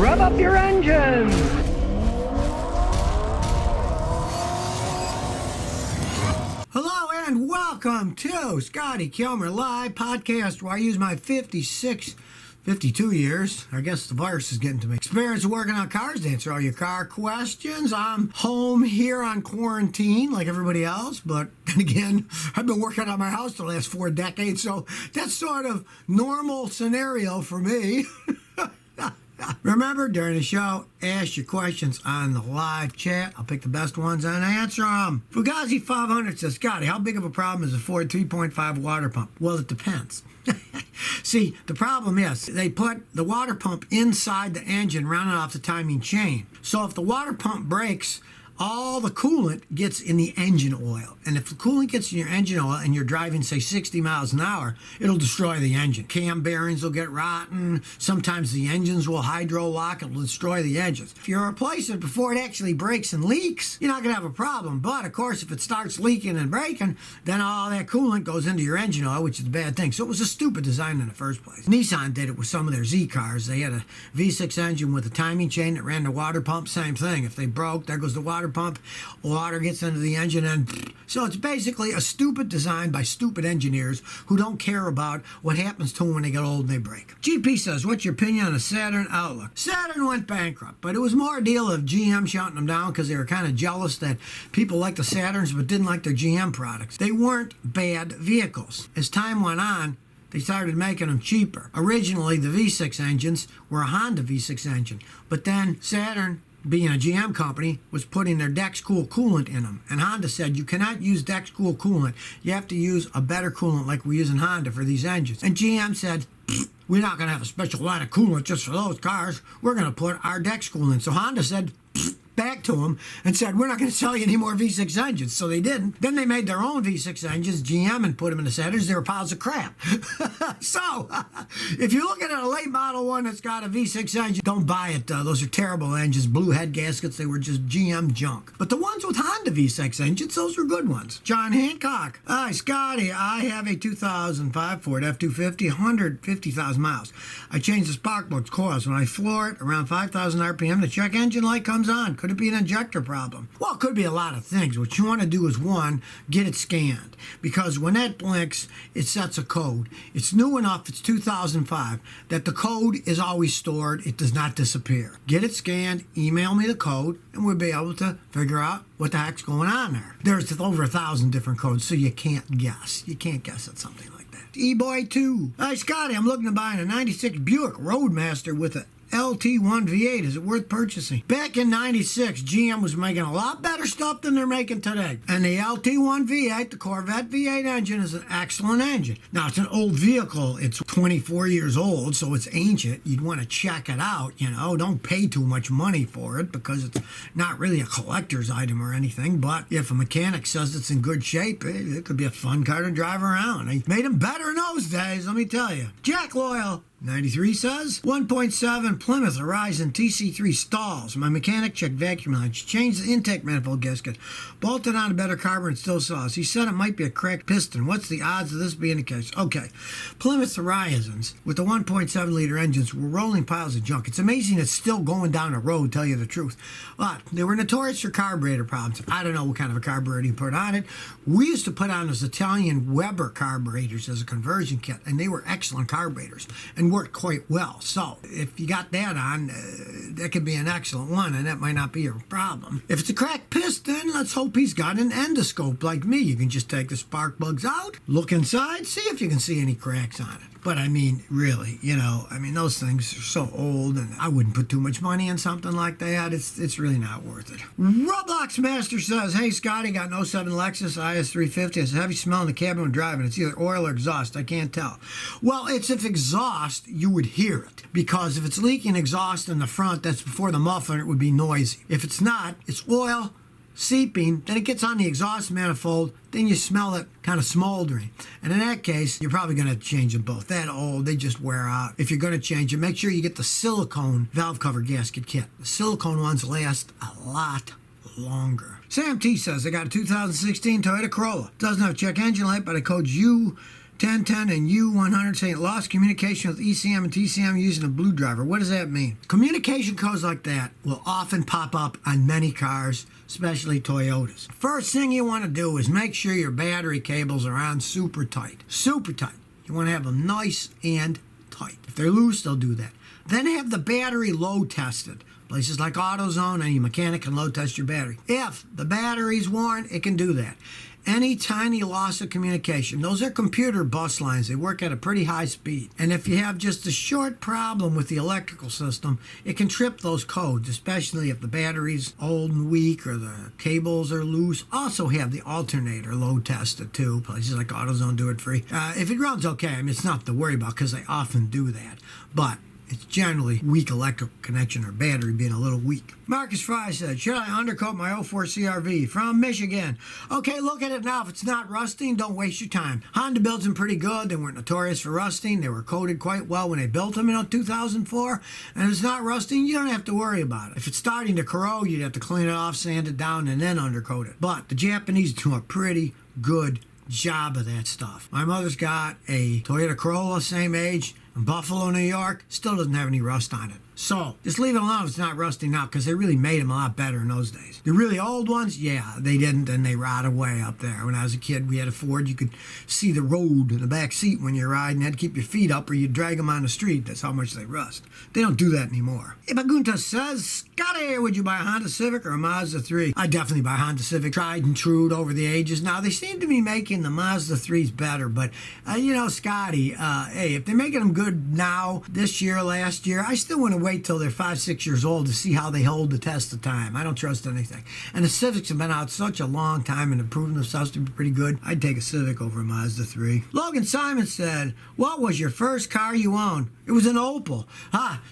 Rev up your engines! Hello and welcome to Scotty Kilmer Live Podcast, where I use my 52 years, I guess the virus is getting to me, experience of working on cars to answer all your car questions. I'm home here on quarantine like everybody else, but then again, I've been working on my house the last 4 decades, so that's sort of normal scenario for me. Remember, during the show, ask your questions on the live chat. I'll pick the best ones and answer them. Fugazi 500 says, Scotty, how big of a problem is a Ford 3.5 water pump? Well, it depends. See, the problem is they put the water pump inside the engine running off the timing chain. So if the water pump breaks, all the coolant gets in the engine oil. And if the coolant gets in your engine oil and you're driving, say, 60 miles an hour, it'll destroy the engine. Cam bearings will get rotten. Sometimes the engines will hydro lock. It'll destroy the engines. If you replace it before it actually breaks and leaks, you're not going to have a problem. But, of course, if it starts leaking and breaking, then all that coolant goes into your engine oil, which is a bad thing. So it was a stupid design in the first place. Nissan did it with some of their Z cars. They had a V6 engine with a timing chain that ran the water pump. Same thing. If they broke, there goes the water pump. Water gets into the engine, and so it's basically a stupid design by stupid engineers who don't care about what happens to them when they get old and they break. GP says, what's your opinion on the Saturn Outlook? Saturn went bankrupt, but it was more a deal of GM shutting them down because they were kind of jealous that people liked the Saturns but didn't like their GM products. They weren't bad vehicles. As time went on, they started making them cheaper. Originally, the V6 engines were a Honda V6 engine, but then Saturn, being a GM company, was putting their Dex-Cool coolant in them. And Honda said, you cannot use Dex-Cool coolant. You have to use a better coolant like we use in Honda for these engines. And GM said, we're not going to have a special line of coolant just for those cars. We're going to put our Dex-Cool in. So Honda said, back to them and said, we're not going to sell you any more V6 engines. So they didn't. Then they made their own V6 engines, GM, and put them in the Saturns. They were piles of crap. So if you're looking at a late model one that's got a V6 engine, don't buy it. Those are terrible engines. Blue head gaskets. They were just GM junk. But the ones with Honda V6 engines, those were good ones. John Hancock. Hi, Scotty. I have a 2005 Ford F-250, 150,000 miles. I changed the spark plug's coils. When I floor it around 5,000 RPM, the check engine light comes on. Could it be an injector problem? Well, it could be a lot of things. What you want to do is, one, get it scanned. Because when that blinks, it sets a code. It's new enough, it's 2005, that the code is always stored. It does not disappear. Get it scanned, email me the code, and we'll be able to figure out what the heck's going on there. There's over 1,000 different codes, so you can't guess. You can't guess at something like that. E-Boy 2. Hi, Scotty. I'm looking to buy a 96 Buick Roadmaster with a LT1 V8. Is it worth purchasing? Back in 96, GM was making a lot better stuff than they're making today. And the LT1 V8, the Corvette V8 engine, is an excellent engine. Now, it's an old vehicle. It's 24 years old, so it's ancient. You'd want to check it out, you know. Don't pay too much money for it because it's not really a collector's item or anything. But if a mechanic says it's in good shape, it could be a fun car to drive around. They made them better in those days, let me tell you. Jack Loyal 93 says, 1.7 Plymouth Horizon TC3 stalls. My mechanic checked vacuum lines, changed the intake manifold gasket, bolted on a better carburetor and still saws. He said it might be a cracked piston. What's the odds of this being the case? Okay, Plymouth Horizons with the 1.7 liter engines were rolling piles of junk. It's amazing it's still going down the road, tell you the truth. But they were notorious for carburetor problems. I don't know what kind of a carburetor you put on it. We used to put on those Italian Weber carburetors as a conversion kit, and they were excellent carburetors and worked quite well. So if you got that on, that could be an excellent one, and that might not be a problem. If it's a cracked piston, let's hope he's got an endoscope like me. You can just take the spark plugs out, look inside, see if you can see any cracks on it. But I mean, really, you know, I mean, those things are so old, and I wouldn't put too much money in something like that. It's really not worth it. Roblox Master says, hey, Scotty, got an '07 Lexus IS350. It's a heavy smell in the cabin when driving. It's either oil or exhaust. I can't tell. Well, it's if exhaust, you would hear it. Because if it's leaking exhaust in the front, that's before the muffler, it would be noisy. If it's not, it's oil seeping, then it gets on the exhaust manifold, then you smell it kind of smoldering. And in that case, you're probably going to change them both. That old, they just wear out. If you're going to change them, make sure you get the silicone valve cover gasket kit. The silicone ones last a lot longer. Sam T says, I got a 2016 Toyota Corolla. Doesn't have a check engine light, but I code 1010 and U100 saying lost communication with ECM and TCM using a blue driver. What does that mean? Communication codes like that will often pop up on many cars, especially Toyotas. First thing you want to do is make sure your battery cables are on super tight. Super tight. You want to have them nice and tight. If they're loose, they'll do that. Then have the battery load tested. Places like AutoZone, any mechanic can load test your battery. If the battery's worn, it can do that. Any tiny loss of communication, those are computer bus lines. They work at a pretty high speed. And if you have just a short problem with the electrical system, it can trip those codes, especially if the battery's old and weak or the cables are loose. Also have the alternator load tested too. Places like AutoZone do it free. If it runs okay, I mean, it's nothing to worry about because they often do that. But it's generally weak electrical connection or battery being a little weak. Marcus Fry said, should I undercoat my 04 CRV? From Michigan. Okay, look at it now. If it's not rusting, don't waste your time. Honda builds them pretty good. They weren't notorious for rusting. They were coated quite well when they built them in 2004. And if it's not rusting, you don't have to worry about it. If it's starting to corrode, you'd have to clean it off, sand it down, and then undercoat it. But the Japanese do a pretty good job of that stuff. My mother's got a Toyota Corolla, same age, in Buffalo, New York, still doesn't have any rust on it. So just leave it alone if it's not rusting out, because they really made them a lot better in those days. The really old ones, yeah, they didn't, and they rot away up there. When I was a kid, we had a Ford. You could see the road in the back seat when you're riding. You had to keep your feet up or you'd drag them on the street. That's how much they rust. They don't do that anymore. Ibagunta says, Scotty, would you buy a Honda Civic or a Mazda 3? I'd definitely buy a Honda Civic. Tried and true over the ages. Now, they seem to be making the Mazda 3s better, but, Scotty, hey, if they're making them good now, this year, last year, I still want to wait till they're 5-6 years old to see how they hold the test of time. I don't trust anything. And the Civics have been out such a long time and have proven themselves to be pretty good. I'd take a Civic over a Mazda 3. Logan Simon said, what was your first car you owned? It was an Opel.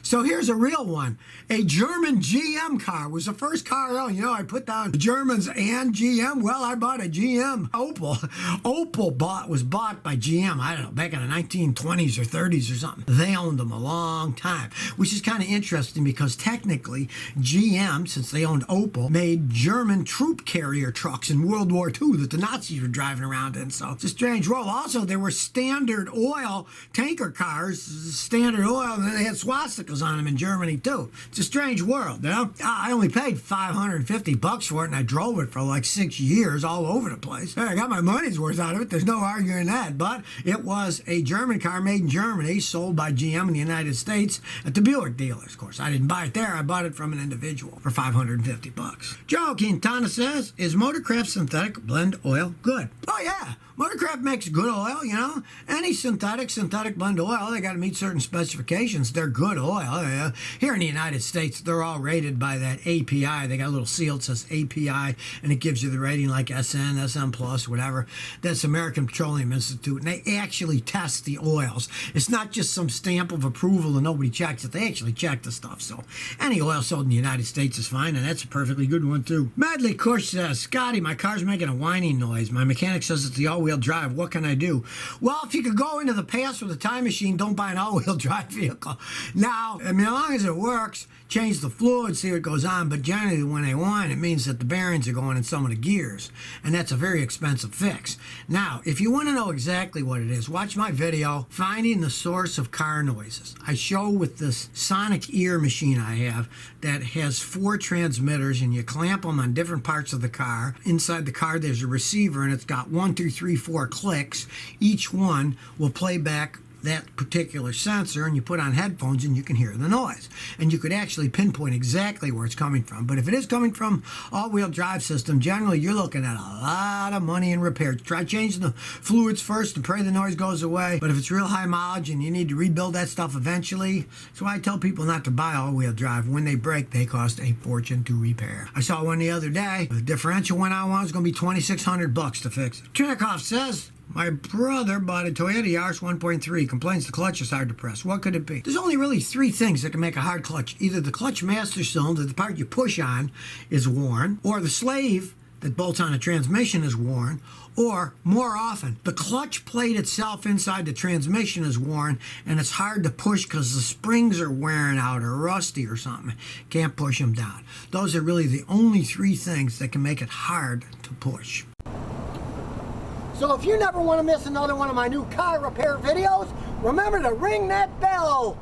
So here's a real one. A German GM car was the first car I owned. I put down Germans and GM. Well, I bought a GM Opel. Opel was bought by GM, I don't know, back in the 1920s or 30s or something. They owned them a long time, which is kind of interesting because technically GM, since they owned Opel, made German troop carrier trucks in World War II that the Nazis were driving around in. So it's a strange role. Also, there were Standard Oil tanker cars, Standard Oil, and they had swastikas on them in Germany too. It's a strange world, I only paid $550 for it, and I drove it for like 6 years all over the place. Hey, I got my money's worth out of it. There's no arguing that. But it was a German car made in Germany, sold by GM in the United States at the Buick dealers. Of course, I didn't buy it there. I bought it from an individual for $550. Joe Quintana says, is Motorcraft synthetic blend oil good? Oh, yeah. Motorcraft makes good oil, Any synthetic blend oil, they got to meet certain specifications. They're good oil. Here in the United States, they're all rated by that API. They got a little seal that says API, and it gives you the rating like SN, SN+, whatever. That's American Petroleum Institute, and they actually test the oils. It's not just some stamp of approval and nobody checks it. They actually check the stuff. So any oil sold in the United States is fine, and that's a perfectly good one, too. Madly Kush says, Scotty, my car's making a whining noise. My mechanic says it's the all-wheel drive. What can I do? Well, if you could go into the past with a time machine, don't buy an all-wheel drive vehicle. Now, as long as it works, change the fluid, see what goes on. But generally, when they whine, it means that the bearings are going in some of the gears, and that's a very expensive fix. Now, if you want to know exactly what it is, watch my video, Finding the Source of Car Noises. I show with this sonic ear machine I have that has 4 transmitters, and you clamp them on different parts of the car. Inside the car, there's a receiver, and it's got 1, 2, 3, 4 clicks. Each one will play back that particular sensor, and you put on headphones and you can hear the noise, and you could actually pinpoint exactly where it's coming from. But if it is coming from all-wheel drive system, generally you're looking at a lot of money in repairs. Try changing the fluids first and pray the noise goes away. But if it's real high mileage and you need to rebuild that stuff eventually, that's why I tell people not to buy all-wheel drive. When they break, they cost a fortune to repair. I saw one the other day. The differential went out once. It's going to be $2,600 to fix it. Trinikoff says, my brother bought a Toyota Yaris 1.3, complains the clutch is hard to press. What could it be? There's only really 3 things that can make a hard clutch. Either the clutch master cylinder, the part you push on, is worn, or the slave that bolts on a transmission is worn, or, more often, the clutch plate itself inside the transmission is worn, and it's hard to push because the springs are wearing out or rusty or something. Can't push them down. Those are really the only 3 things that can make it hard to push. So if you never want to miss another one of my new car repair videos, remember to ring that bell.